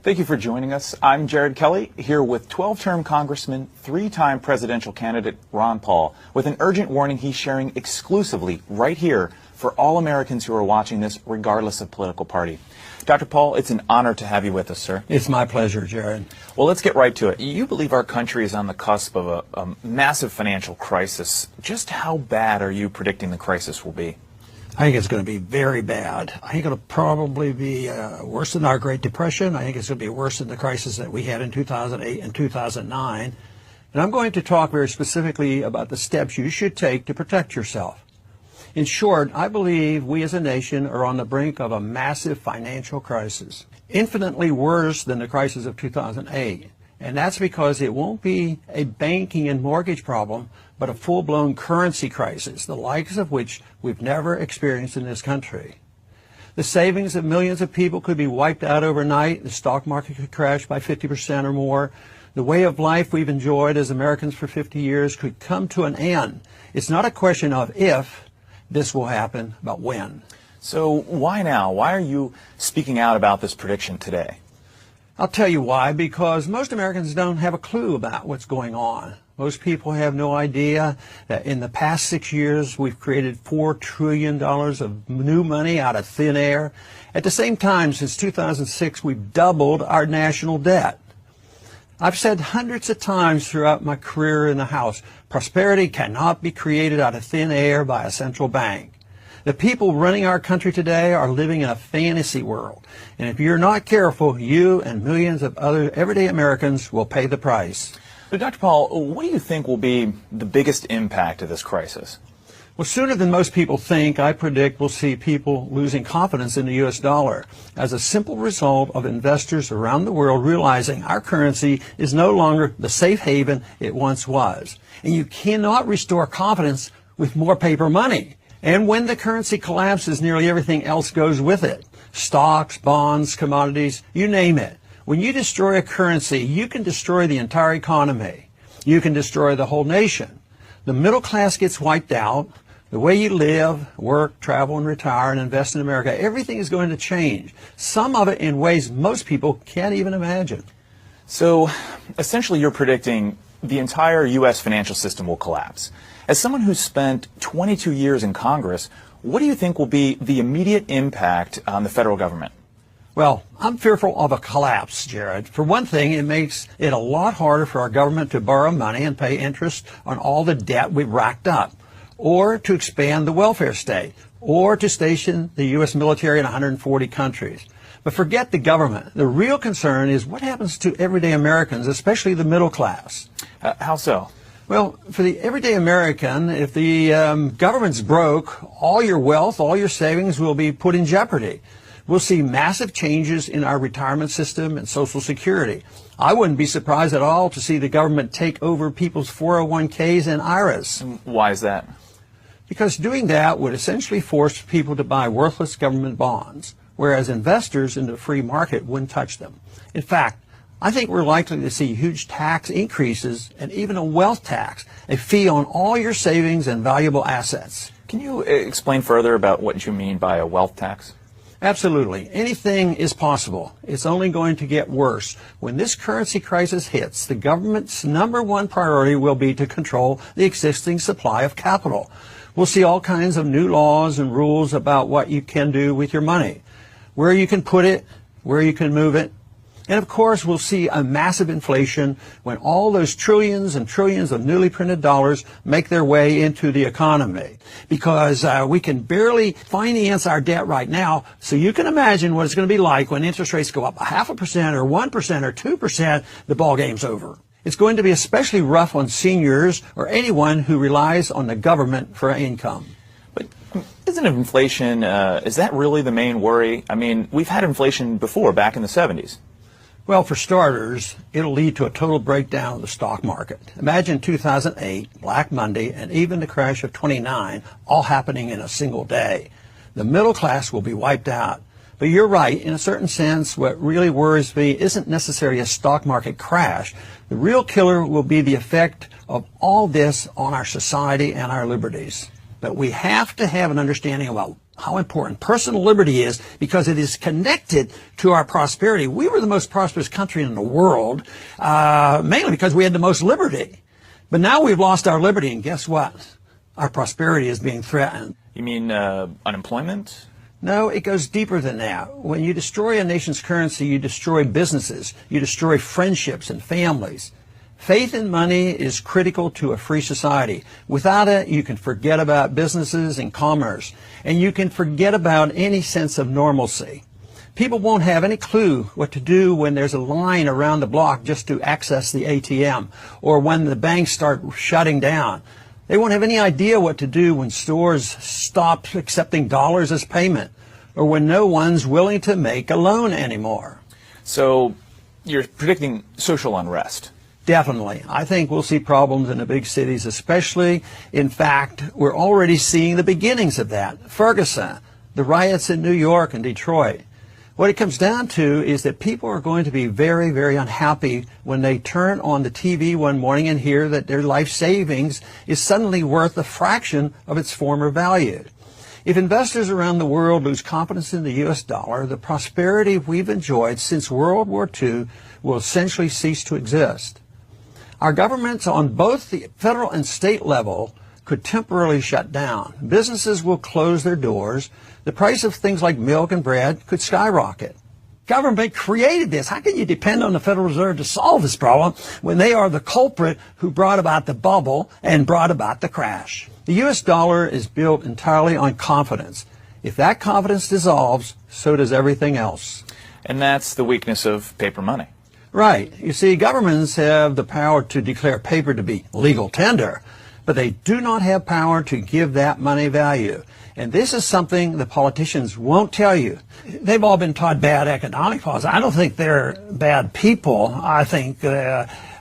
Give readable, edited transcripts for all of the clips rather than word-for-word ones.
Thank you for joining us. I'm Jared Kelly, here with 12-term Congressman, 3-time presidential candidate Ron Paul, with an urgent warning he's sharing exclusively right here for all Americans who are watching this, regardless of political party. Dr. Paul, it's an honor to have you with us, sir. It's my pleasure, Jared. Well, let's get right to it. You believe our country is on the cusp of a massive financial crisis. Just how bad are you predicting the crisis will be? I think it's going to be very bad. I think it'll probably be worse than our Great Depression. I think it's going to be worse than the crisis that we had in 2008 and 2009. And I'm going to talk very specifically about the steps you should take to protect yourself. In short, I believe we as a nation are on the brink of a massive financial crisis, infinitely worse than the crisis of 2008. And that's because it won't be a banking and mortgage problem, but a full-blown currency crisis, the likes of which we've never experienced in this country. The savings of millions of people could be wiped out overnight. The stock market could crash by 50% or more. The way of life we've enjoyed as Americans for 50 years could come to an end. It's not a question of if this will happen, but when. So why now? Why are you speaking out about this prediction today? I'll tell you why, because most Americans don't have a clue about what's going on. Most people have no idea that in the past 6 years we've created $4 trillion of new money out of thin air. At the same time, since 2006, we've doubled our national debt. I've said hundreds of times throughout my career in the House, prosperity cannot be created out of thin air by a central bank. The people running our country today are living in a fantasy world. And if you're not careful, you and millions of other everyday Americans will pay the price. So, Dr. Paul, what do you think will be the biggest impact of this crisis? Well, sooner than most people think, I predict we'll see people losing confidence in the U.S. dollar as a simple result of investors around the world realizing our currency is no longer the safe haven it once was. And you cannot restore confidence with more paper money. And when the currency collapses, nearly everything else goes with it. Stocks, bonds, commodities, you name it. When you destroy a currency, you can destroy the entire economy. You can destroy the whole nation. The middle class gets wiped out. The way you live, work, travel, and retire and invest in America, everything is going to change. Some of it in ways most people can't even imagine. So, essentially, you're predicting the entire U.S. financial system will collapse. As someone who's spent 22 years in Congress, what do you think will be the immediate impact on the federal government? Well, I'm fearful of a collapse, Jared. For one thing, it makes it a lot harder for our government to borrow money and pay interest on all the debt we've racked up, or to expand the welfare state, or to station the U.S. military in 140 countries. But forget the government. The real concern is what happens to everyday Americans, especially the middle class. How so? Well, for the everyday American, if the government's broke, all your wealth, all your savings will be put in jeopardy. We'll see massive changes in our retirement system and Social Security. I wouldn't be surprised at all to see the government take over people's 401ks and IRAs. Why is that? Because doing that would essentially force people to buy worthless government bonds, whereas investors in the free market wouldn't touch them. In fact, I think we're likely to see huge tax increases and even a wealth tax, a fee on all your savings and valuable assets. Can you explain further about what you mean by a wealth tax? Absolutely. Anything is possible. It's only going to get worse. When this currency crisis hits, the government's #1 priority will be to control the existing supply of capital. We'll see all kinds of new laws and rules about what you can do with your money, where you can put it, where you can move it. And of course, we'll see a massive inflation when all those trillions and trillions of newly printed dollars make their way into the economy. Because we can barely finance our debt right now, so you can imagine what it's going to be like when interest rates go up 0.5% or 1% or 2%, the ball game's over. It's going to be especially rough on seniors or anyone who relies on the government for income. But isn't inflation, is that really the main worry? I mean, we've had inflation before, back in the 70s. Well, for starters, it'll lead to a total breakdown of the stock market. Imagine 2008, Black Monday, and even the crash of 29 all happening in a single day. The middle class will be wiped out. But you're right, in a certain sense, what really worries me isn't necessarily a stock market crash. The real killer will be the effect of all this on our society and our liberties. But we have to have an understanding about how important personal liberty is because it is connected to our prosperity. We were the most prosperous country in the world, mainly because we had the most liberty. But now we've lost our liberty, and guess what? Our prosperity is being threatened. You mean unemployment? No, it goes deeper than that. When you destroy a nation's currency, you destroy businesses, you destroy friendships and families. Faith in money is critical to a free society. Without it, you can forget about businesses and commerce, and you can forget about any sense of normalcy. People won't have any clue what to do when there's a line around the block just to access the ATM, or when the banks start shutting down. They won't have any idea what to do when stores stop accepting dollars as payment, or when no one's willing to make a loan anymore. So you're predicting social unrest? Definitely. I think we'll see problems in the big cities especially. In fact, we're already seeing the beginnings of that. Ferguson, the riots in New York and Detroit. What it comes down to is that people are going to be very, very unhappy when they turn on the TV one morning and hear that their life savings is suddenly worth a fraction of its former value. If investors around the world lose confidence in the U.S. dollar, the prosperity we've enjoyed since World War II will essentially cease to exist. Our governments on both the federal and state level could temporarily shut down. Businesses will close their doors. The price of things like milk and bread could skyrocket. Government created this. How can you depend on the Federal Reserve to solve this problem when they are the culprit who brought about the bubble and brought about the crash? The U.S. dollar is built entirely on confidence. If that confidence dissolves, so does everything else. And that's the weakness of paper money. Right. You see, governments have the power to declare paper to be legal tender, but they do not have power to give that money value. And this is something the politicians won't tell you. They've all been taught bad economic policy. I don't think they're bad people. I think,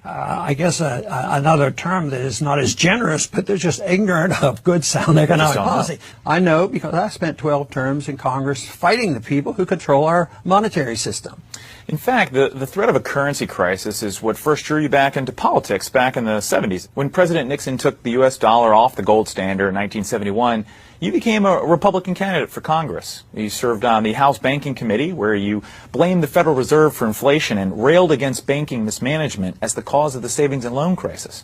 another term that is not as generous, but they're just ignorant of good, sound economic policy. I know because I spent 12 terms in Congress fighting the people who control our monetary system. In fact, the threat of a currency crisis is what first drew you back into politics back in the 70s. When President Nixon took the U.S. dollar off the gold standard in 1971, you became a Republican candidate for Congress. You served on the House Banking Committee, where you blamed the Federal Reserve for inflation and railed against banking mismanagement as the cause of the savings and loan crisis.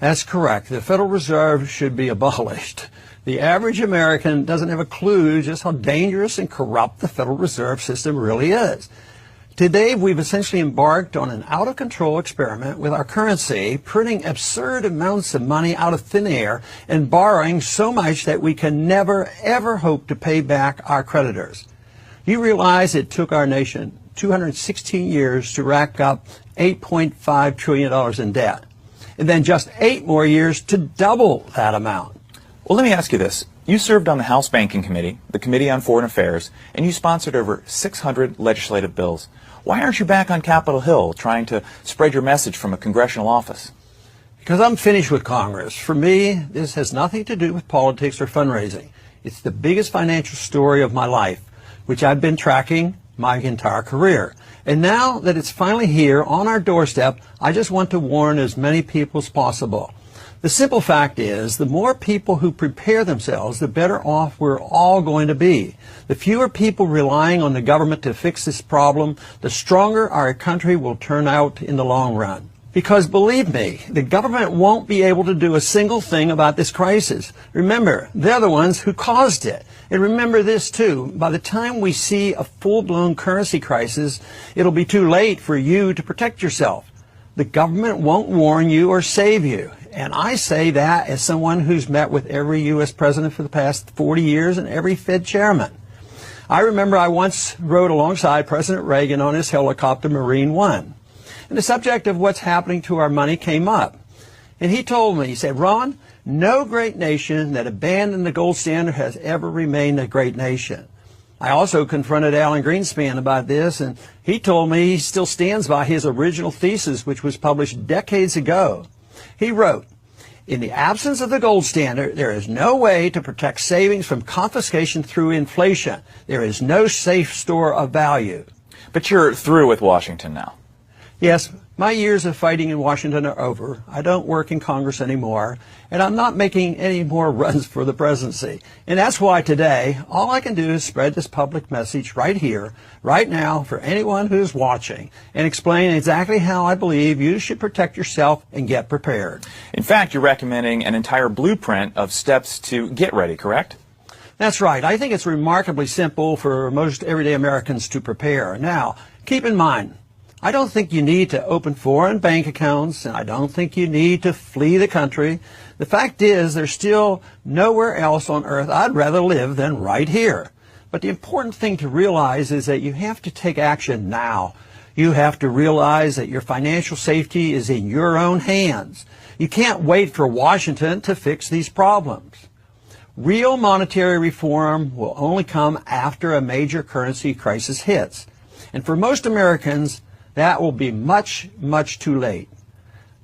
That's correct. The Federal Reserve should be abolished. The average American doesn't have a clue just how dangerous and corrupt the Federal Reserve System really is. Today, we've essentially embarked on an out-of-control experiment with our currency, printing absurd amounts of money out of thin air and borrowing so much that we can never, ever hope to pay back our creditors. You realize it took our nation 216 years to rack up $8.5 trillion in debt, and then just 8 more years to double that amount. Well, let me ask you this. You served on the House Banking Committee, the Committee on Foreign Affairs, and you sponsored over 600 legislative bills. Why aren't you back on Capitol Hill trying to spread your message from a congressional office? Because I'm finished with Congress. For me, this has nothing to do with politics or fundraising. It's the biggest financial story of my life, which I've been tracking my entire career. And now that it's finally here on our doorstep, I just want to warn as many people as possible. The simple fact is, the more people who prepare themselves, the better off we're all going to be. The fewer people relying on the government to fix this problem, the stronger our country will turn out in the long run. Because believe me, the government won't be able to do a single thing about this crisis. Remember, they're the ones who caused it. And remember this too, by the time we see a full-blown currency crisis, it'll be too late for you to protect yourself. The government won't warn you or save you. And I say that as someone who's met with every U.S. president for the past 40 years and every Fed chairman. I remember I once rode alongside President Reagan on his helicopter Marine One. And the subject of what's happening to our money came up. And he told me, he said, Ron, no great nation that abandoned the gold standard has ever remained a great nation. I also confronted Alan Greenspan about this, and he told me he still stands by his original thesis, which was published decades ago. He wrote, in the absence of the gold standard, there is no way to protect savings from confiscation through inflation. There is no safe store of value. But you're through with Washington now. Yes, My years of fighting in Washington are over. I don't work in Congress anymore, and I'm not making any more runs for the presidency. And that's why today, all I can do is spread this public message right here, right now, for anyone who's watching, and explain exactly how I believe you should protect yourself and get prepared. In fact, you're recommending an entire blueprint of steps to get ready, correct? That's right. I think it's remarkably simple for most everyday Americans to prepare. Now, keep in mind, I don't think you need to open foreign bank accounts, and I don't think you need to flee the country. The fact is, there's still nowhere else on earth I'd rather live than right here. But the important thing to realize is that you have to take action now. You have to realize that your financial safety is in your own hands. You can't wait for Washington to fix these problems. Real monetary reform will only come after a major currency crisis hits. And for most Americans, that will be much, much too late.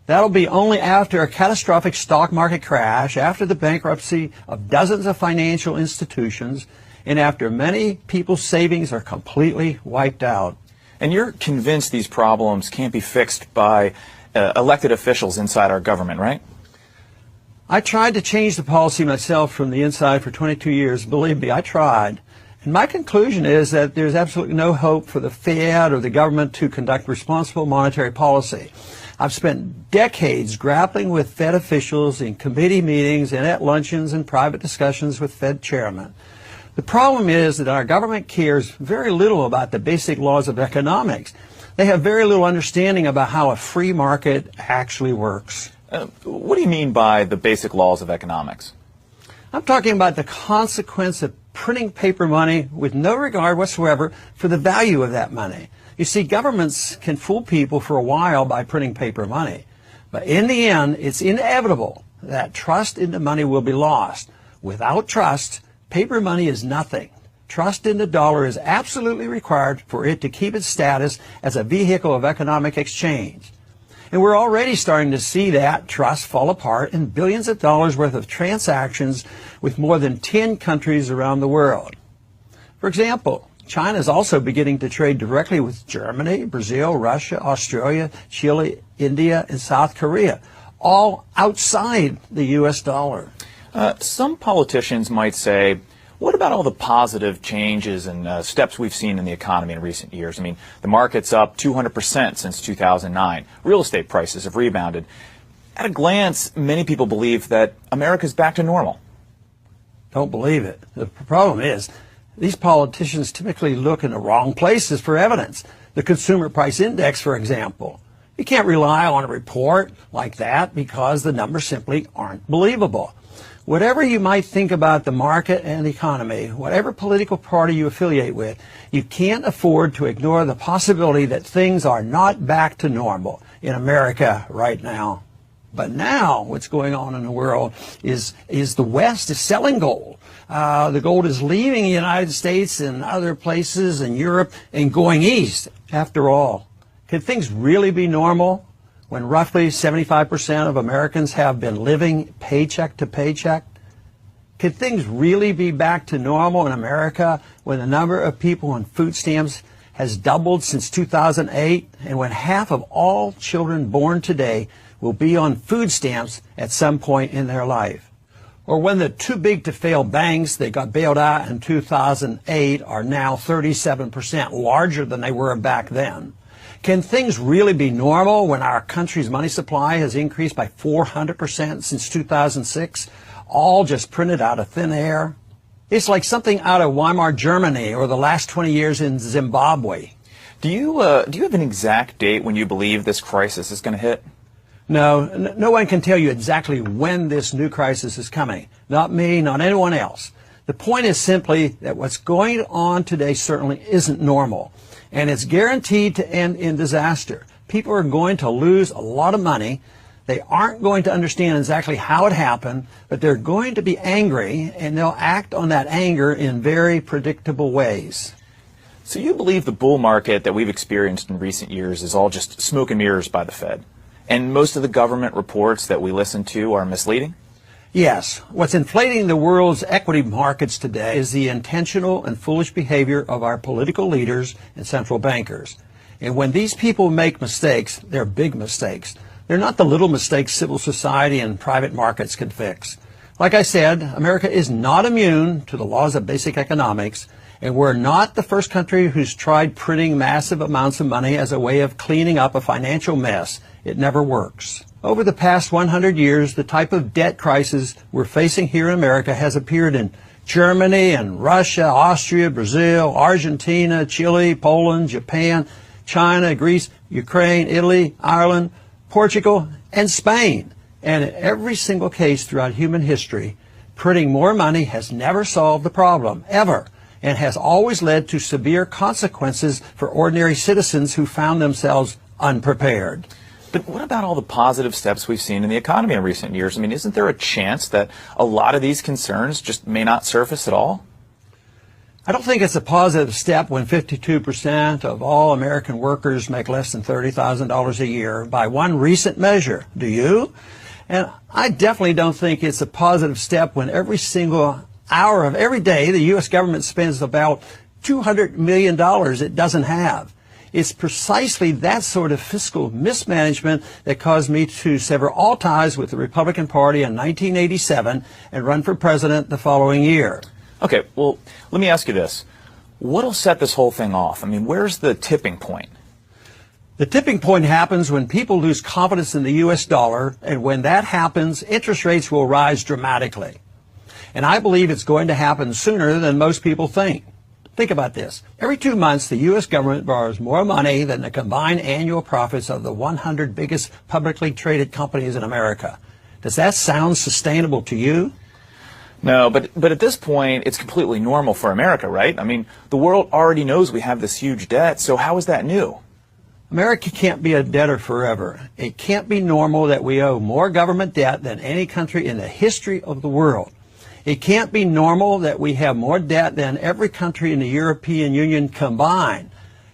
That'll be only after a catastrophic stock market crash, after the bankruptcy of dozens of financial institutions, and after many people's savings are completely wiped out. And you're convinced these problems can't be fixed by elected officials inside our government, right? I tried to change the policy myself from the inside for 22 years. Believe me, I tried. And my conclusion is that there's absolutely no hope for the Fed or the government to conduct responsible monetary policy. I've spent decades grappling with Fed officials in committee meetings and at luncheons and private discussions with Fed chairmen. The problem is that our government cares very little about the basic laws of economics. They have very little understanding about how a free market actually works. What do you mean by the basic laws of economics? I'm talking about the consequence of printing paper money with no regard whatsoever for the value of that money. You see, governments can fool people for a while by printing paper money. But in the end, it's inevitable that trust in the money will be lost. Without trust, paper money is nothing. Trust in the dollar is absolutely required for it to keep its status as a vehicle of economic exchange. And we're already starting to see that trust fall apart in billions of dollars worth of transactions with more than 10 countries around the world. For example, China is also beginning to trade directly with Germany, Brazil, Russia, Australia, Chile, India, and South Korea, all outside the U.S. dollar. Some politicians might say, what about all the positive changes and steps we've seen in the economy in recent years? I mean, the market's up 200% since 2009. Real estate prices have rebounded. At a glance, many people believe that America's back to normal. Don't believe it. The problem is, these politicians typically look in the wrong places for evidence. The Consumer Price Index, for example. You can't rely on a report like that because the numbers simply aren't believable. Whatever you might think about the market and the economy, whatever political party you affiliate with, you can't afford to ignore the possibility that things are not back to normal in America right now. But now what's going on in the world is the West is selling gold. The gold is leaving the United States and other places in Europe and going east. After all, can things really be normal when roughly 75% of Americans have been living paycheck to paycheck? Could things really be back to normal in America when the number of people on food stamps has doubled since 2008 and when half of all children born today will be on food stamps at some point in their life? Or when the too big to fail banks that got bailed out in 2008 are now 37% larger than they were back then? Can things really be normal when our country's money supply has increased by 400% since 2006, all just printed out of thin air? It's like something out of Weimar Germany or the last 20 years in Zimbabwe. Do you have an exact date when you believe this crisis is going to hit? No, no one can tell you exactly when this new crisis is coming. Not me, not anyone else. The point is simply that what's going on today certainly isn't normal. And it's guaranteed to end in disaster. People are going to lose a lot of money. They aren't going to understand exactly how it happened, but they're going to be angry, and they'll act on that anger in very predictable ways. So you believe the bull market that we've experienced in recent years is all just smoke and mirrors by the Fed? And most of the government reports that we listen to are misleading? Yes. What's inflating the world's equity markets today is the intentional and foolish behavior of our political leaders and central bankers. And when these people make mistakes, they're big mistakes. They're not the little mistakes civil society and private markets can fix. Like I said, America is not immune to the laws of basic economics, and we're not the first country who's tried printing massive amounts of money as a way of cleaning up a financial mess. It never works. Over the past 100 years, the type of debt crisis we're facing here in America has appeared in Germany and Russia, Austria, Brazil, Argentina, Chile, Poland, Japan, China, Greece, Ukraine, Italy, Ireland, Portugal, and Spain. And in every single case throughout human history, printing more money has never solved the problem, ever, and has always led to severe consequences for ordinary citizens who found themselves unprepared. But what about all the positive steps we've seen in the economy in recent years? I mean, isn't there a chance that a lot of these concerns just may not surface at all? I don't think it's a positive step when 52% of all American workers make less than $30,000 a year by one recent measure. Do you? And I definitely don't think it's a positive step when every single hour of every day the U.S. government spends about $200 million it doesn't have. It's precisely that sort of fiscal mismanagement that caused me to sever all ties with the Republican Party in 1987 and run for president the following year. Okay, well, let me ask you this. What'll set this whole thing off? I mean, where's the tipping point? The tipping point happens when people lose confidence in the U.S. dollar, and when that happens, interest rates will rise dramatically. And I believe it's going to happen sooner than most people think. Think about this. Every 2 months, the U.S. government borrows more money than the combined annual profits of the 100 biggest publicly traded companies in America. Does that sound sustainable to you? No, but at this point, it's completely normal for America, right? I mean, the world already knows we have this huge debt, so how is that new? America can't be a debtor forever. It can't be normal that we owe more government debt than any country in the history of the world. It can't be normal that we have more debt than every country in the European Union combined.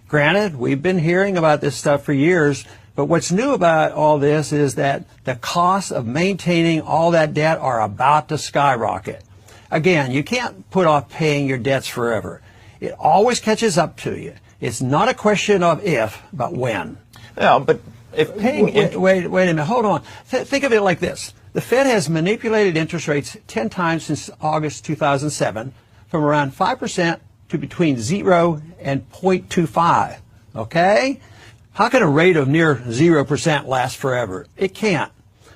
Granted, we've been hearing about this stuff for years, but what's new about all this is that the costs of maintaining all that debt are about to skyrocket. Again, you can't put off paying your debts forever. It always catches up to you. It's not a question of if, but when. Yeah, but if paying... Wait a minute, hold on. Think of it like this. The Fed has manipulated interest rates 10 times since August 2007, from around 5% to between 0 and 0.25, okay? How can a rate of near 0% last forever? It can't.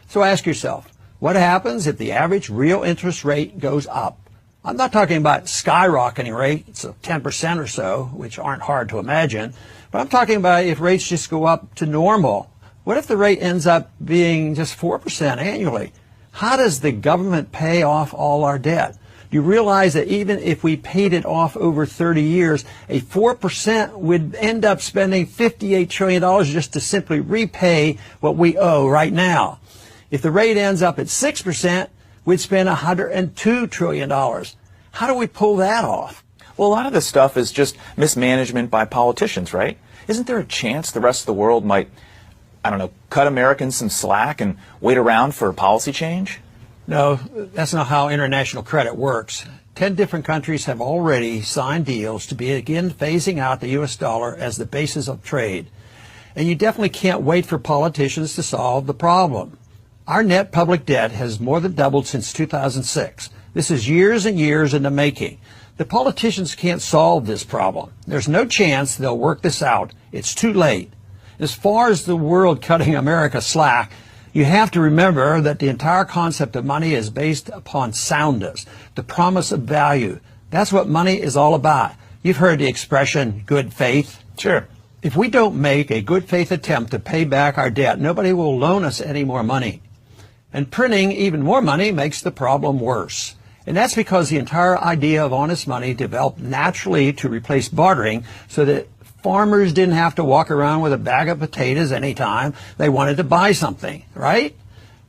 So ask yourself, what happens if the average real interest rate goes up? I'm not talking about skyrocketing rates of 10% or so, which aren't hard to imagine, but I'm talking about if rates just go up to normal. What if the rate ends up being just 4% annually? How does the government pay off all our debt? Do you realize that even if we paid it off over 30 years, a 4% would end up spending $58 trillion just to simply repay what we owe right now? If the rate ends up at 6%, we'd spend $102 trillion. How do we pull that off? Well, a lot of this stuff is just mismanagement by politicians, right? Isn't there a chance the rest of the world might, I don't know, cut Americans some slack and wait around for policy change? No, that's not how international credit works. 10 different countries have already signed deals to begin phasing out the U.S. dollar as the basis of trade. And you definitely can't wait for politicians to solve the problem. Our net public debt has more than doubled since 2006. This is years and years in the making. The politicians can't solve this problem. There's no chance they'll work this out. It's too late. As far as the world cutting America slack, you have to remember that the entire concept of money is based upon soundness, the promise of value. That's what money is all about. You've heard the expression, good faith. Sure. If we don't make a good faith attempt to pay back our debt, nobody will loan us any more money. And printing even more money makes the problem worse. And that's because the entire idea of honest money developed naturally to replace bartering so that farmers didn't have to walk around with a bag of potatoes anytime they wanted to buy something, right?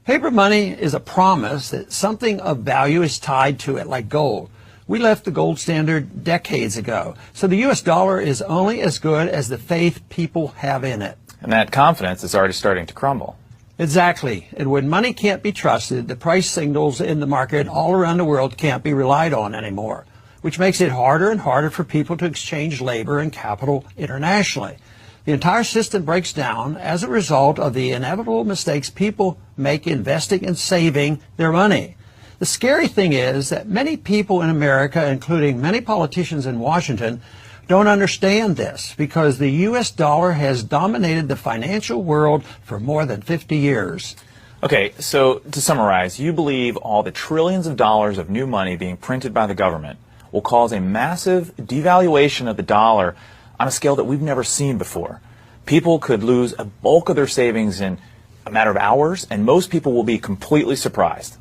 Paper money is a promise that something of value is tied to it, like gold. We left the gold standard decades ago. So the U.S. dollar is only as good as the faith people have in it. And that confidence is already starting to crumble. Exactly. And when money can't be trusted, the price signals in the market all around the world can't be relied on anymore, which makes it harder and harder for people to exchange labor and capital internationally. The entire system breaks down as a result of the inevitable mistakes people make investing and saving their money. The scary thing is that many people in America, including many politicians in Washington, don't understand this because the U.S. dollar has dominated the financial world for more than 50 years. Okay, so to summarize, you believe all the trillions of dollars of new money being printed by the government will cause a massive devaluation of the dollar on a scale that we've never seen before. People could lose a bulk of their savings in a matter of hours, and most people will be completely surprised.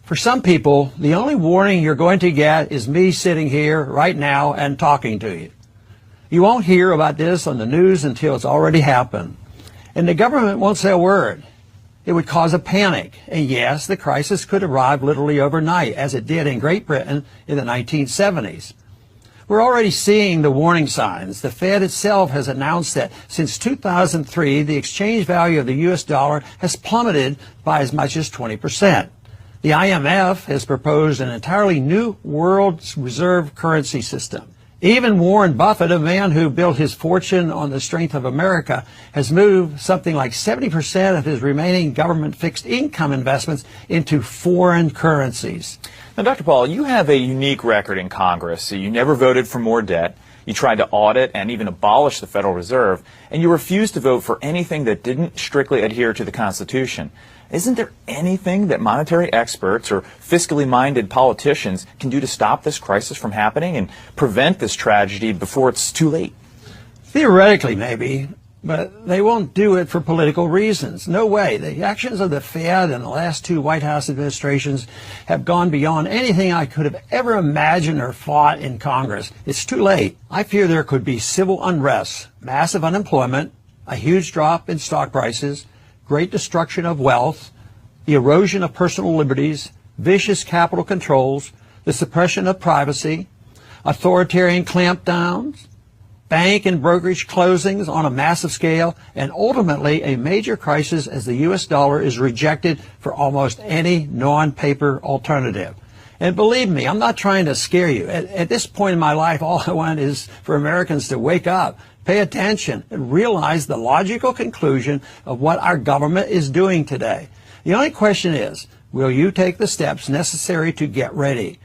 For some people, the only warning you're going to get is me sitting here right now and talking to you. You won't hear about this on the news until it's already happened. And the government won't say a word. It would cause a panic. And yes, the crisis could arrive literally overnight, as it did in Great Britain in the 1970s. We're already seeing the warning signs. The Fed itself has announced that since 2003, the exchange value of the U.S. dollar has plummeted by as much as 20%. The IMF has proposed an entirely new world reserve currency system. Even Warren Buffett, a man who built his fortune on the strength of America, has moved something like 70% of his remaining government fixed income investments into foreign currencies. Now, Dr. Paul, you have a unique record in Congress. You never voted for more debt. You tried to audit and even abolish the Federal Reserve, and you refused to vote for anything that didn't strictly adhere to the Constitution. Isn't there anything that monetary experts or fiscally minded politicians can do to stop this crisis from happening and prevent this tragedy before it's too late? Theoretically, maybe, but they won't do it for political reasons. No way. The actions of the Fed and the last two White House administrations have gone beyond anything I could have ever imagined or thought in Congress. It's too late. I fear there could be civil unrest, massive unemployment, a huge drop in stock prices, great destruction of wealth, the erosion of personal liberties, vicious capital controls, the suppression of privacy, authoritarian clampdowns, bank and brokerage closings on a massive scale, and ultimately a major crisis as the U.S. dollar is rejected for almost any non-paper alternative. And believe me, I'm not trying to scare you. At this point in my life, all I want is for Americans to wake up, pay attention, and realize the logical conclusion of what our government is doing today. The only question is, will you take the steps necessary to get ready?